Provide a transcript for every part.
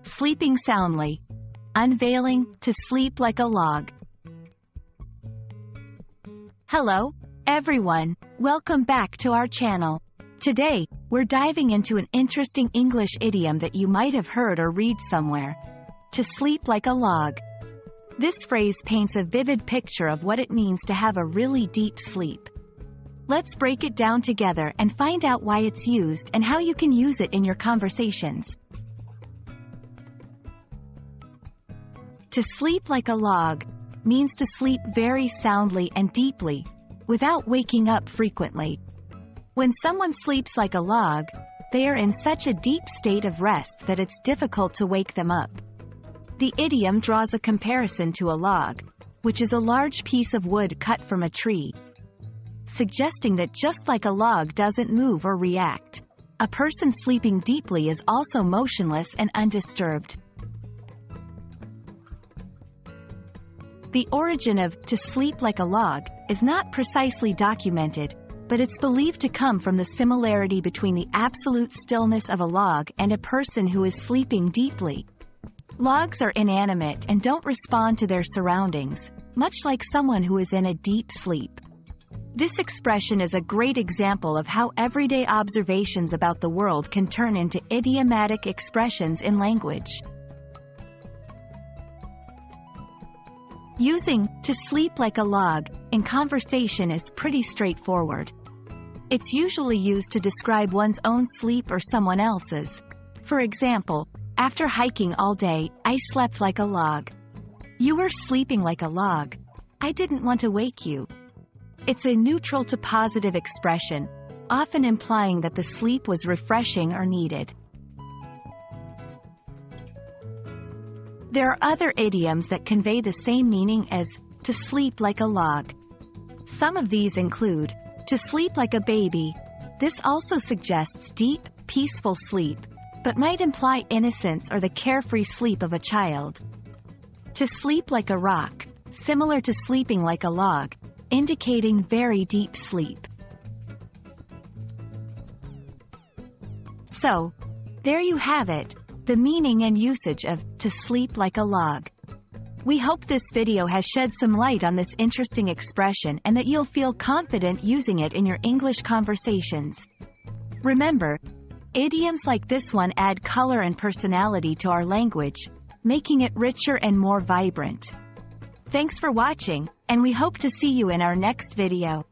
Sleeping soundly. Unveiling to sleep like a log. Hello, everyone. Welcome back to our channel. Today, we're diving into an interesting English idiom that you might have heard or read somewhere. To sleep like a log. This phrase paints a vivid picture of what it means to have a really deep sleep. Let's break it down together and find out why it's used and how you can use it in your conversations. To sleep like a log means to sleep very soundly and deeply, without waking up frequently. When someone sleeps like a log, they are in such a deep state of rest that it's difficult to wake them up. The idiom draws a comparison to a log, which is a large piece of wood cut from a tree, suggesting that just like a log doesn't move or react, a person sleeping deeply is also motionless and undisturbed. The origin of "to sleep like a log" is not precisely documented, but it's believed to come from the similarity between the absolute stillness of a log and a person who is sleeping deeply. Logs are inanimate and don't respond to their surroundings, much like someone who is in a deep sleep. This expression is a great example of how everyday observations about the world can turn into idiomatic expressions in language. Using "to sleep like a log" in conversation is pretty straightforward. It's usually used to describe one's own sleep or someone else's. For example, after hiking all day, I slept like a log. You were sleeping like a log. I didn't want to wake you. It's a neutral to positive expression, often implying that the sleep was refreshing or needed. There are other idioms that convey the same meaning as "to sleep like a log." Some of these include "to sleep like a baby." This also suggests deep, peaceful sleep, but might imply innocence or the carefree sleep of a child. "To sleep like a rock," similar to sleeping like a log, indicating very deep sleep. So, there you have it, the meaning and usage of "to sleep like a log." We hope this video has shed some light on this interesting expression and that you'll feel confident using it in your English conversations. Remember, idioms like this one add color and personality to our language, making it richer and more vibrant. Thanks for watching, and we hope to see you in our next video.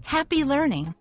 Happy learning!